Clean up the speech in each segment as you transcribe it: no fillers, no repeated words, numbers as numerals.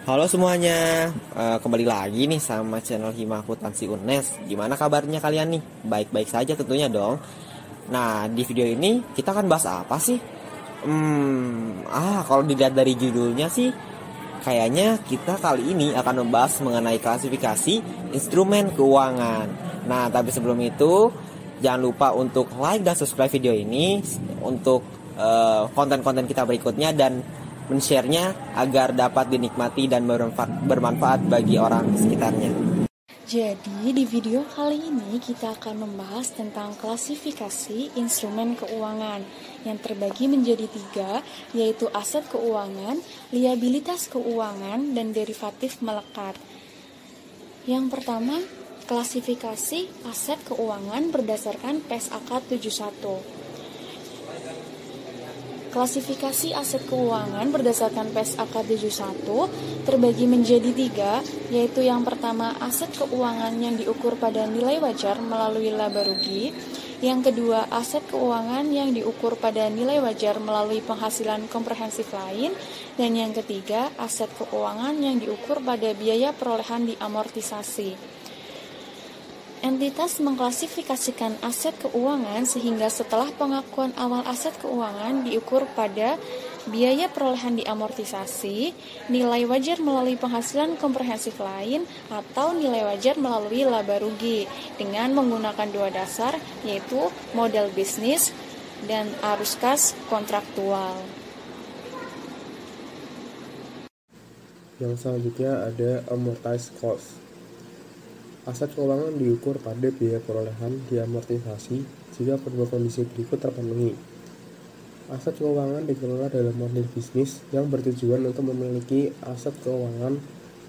Halo semuanya, kembali lagi nih sama channel Hima Akuntansi UNES. Gimana kabarnya kalian nih? Baik-baik saja tentunya dong. Nah, di video ini kita akan bahas apa sih? Kalau dilihat dari judulnya sih, kayaknya kita kali ini akan membahas mengenai klasifikasi instrumen keuangan. Nah, tapi sebelum itu, jangan lupa untuk like dan subscribe video ini untuk konten-konten kita berikutnya dan men-share-nya agar dapat dinikmati dan bermanfaat bagi orang sekitarnya. Jadi di video kali ini kita akan membahas tentang klasifikasi instrumen keuangan yang terbagi menjadi 3, yaitu aset keuangan, liabilitas keuangan, dan derivatif melekat. Yang pertama, klasifikasi aset keuangan berdasarkan PSAK 71. Klasifikasi aset keuangan berdasarkan PSAK 71 terbagi menjadi 3, yaitu yang pertama aset keuangan yang diukur pada nilai wajar melalui laba rugi, yang kedua aset keuangan yang diukur pada nilai wajar melalui penghasilan komprehensif lain, dan yang ketiga aset keuangan yang diukur pada biaya perolehan diamortisasi. Entitas mengklasifikasikan aset keuangan sehingga setelah pengakuan awal aset keuangan diukur pada biaya perolehan diamortisasi, nilai wajar melalui penghasilan komprehensif lain, atau nilai wajar melalui laba rugi dengan menggunakan 2 dasar, yaitu model bisnis dan arus kas kontraktual. Yang selanjutnya ada amortized cost. Aset keuangan diukur pada biaya perolehan diamortisasi jika kedua kondisi berikut terpenuhi. Aset keuangan dikelola dalam model bisnis yang bertujuan untuk memiliki aset keuangan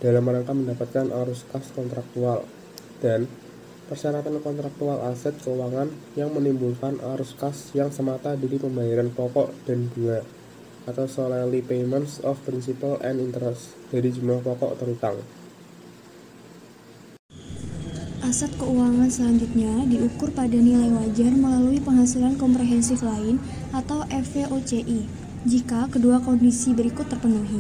dalam rangka mendapatkan arus kas kontraktual, dan persyaratan kontraktual aset keuangan yang menimbulkan arus kas yang semata dari pembayaran pokok dan bunga atau solely payments of principal and interest dari jumlah pokok terutang. Aset keuangan selanjutnya diukur pada nilai wajar melalui penghasilan komprehensif lain atau FVOCI jika kedua kondisi berikut terpenuhi.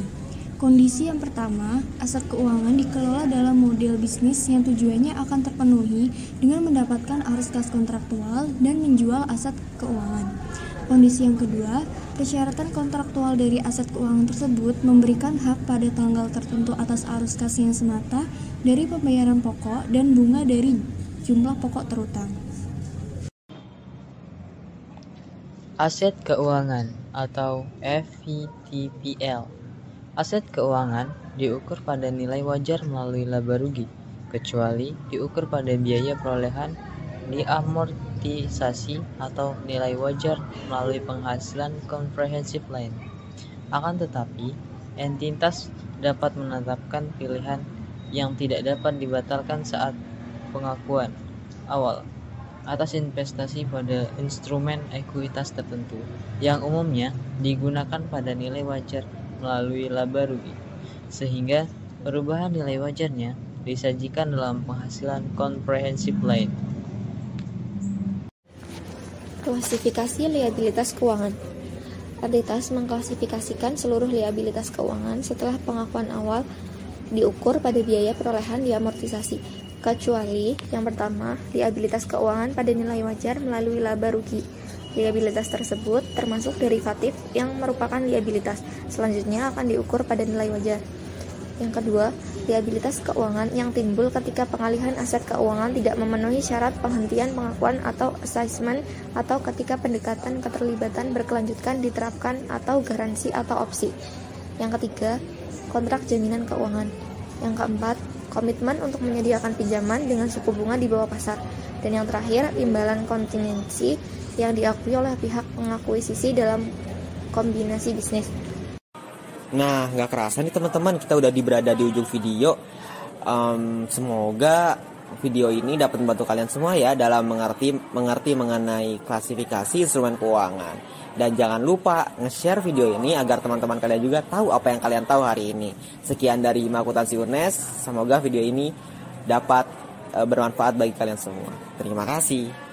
Kondisi yang pertama, aset keuangan dikelola dalam model bisnis yang tujuannya akan terpenuhi dengan mendapatkan arus kas kontraktual dan menjual aset keuangan. Kondisi yang kedua, persyaratan kontraktual dari aset keuangan tersebut memberikan hak pada tanggal tertentu atas arus kas yang semata dari pembayaran pokok dan bunga dari jumlah pokok terutang. Aset keuangan atau FVTPL. Aset keuangan diukur pada nilai wajar melalui laba rugi, kecuali diukur pada biaya perolehan diamortisasi atau nilai wajar melalui penghasilan komprehensif lain. Akan tetapi, entitas dapat menetapkan pilihan yang tidak dapat dibatalkan saat pengakuan awal atas investasi pada instrumen ekuitas tertentu yang umumnya digunakan pada nilai wajar melalui laba rugi, sehingga perubahan nilai wajarnya disajikan dalam penghasilan komprehensif lain. Klasifikasi liabilitas keuangan. Entitas mengklasifikasikan seluruh liabilitas keuangan setelah pengakuan awal diukur pada biaya perolehan diamortisasi, kecuali yang pertama, liabilitas keuangan pada nilai wajar melalui laba rugi. Liabilitas tersebut termasuk derivatif yang merupakan liabilitas, selanjutnya akan diukur pada nilai wajar. Yang kedua, liabilitas keuangan yang timbul ketika pengalihan aset keuangan tidak memenuhi syarat penghentian pengakuan atau assessment, atau ketika pendekatan keterlibatan berkelanjutan diterapkan atau garansi atau opsi. Yang ketiga, kontrak jaminan keuangan. Yang keempat, komitmen untuk menyediakan pinjaman dengan suku bunga di bawah pasar. Dan yang terakhir, imbalan kontingensi yang diakui oleh pihak pengakuisisi dalam kombinasi bisnis. Nah, nggak kerasa nih teman-teman, kita udah berada di ujung video. Semoga video ini dapat membantu kalian semua ya dalam mengerti mengenai klasifikasi instrumen keuangan. Dan jangan lupa nge-share video ini agar teman-teman kalian juga tahu apa yang kalian tahu hari ini. Sekian dari Hima Akuntansi UNES. Semoga video ini dapat bermanfaat bagi kalian semua. Terima kasih.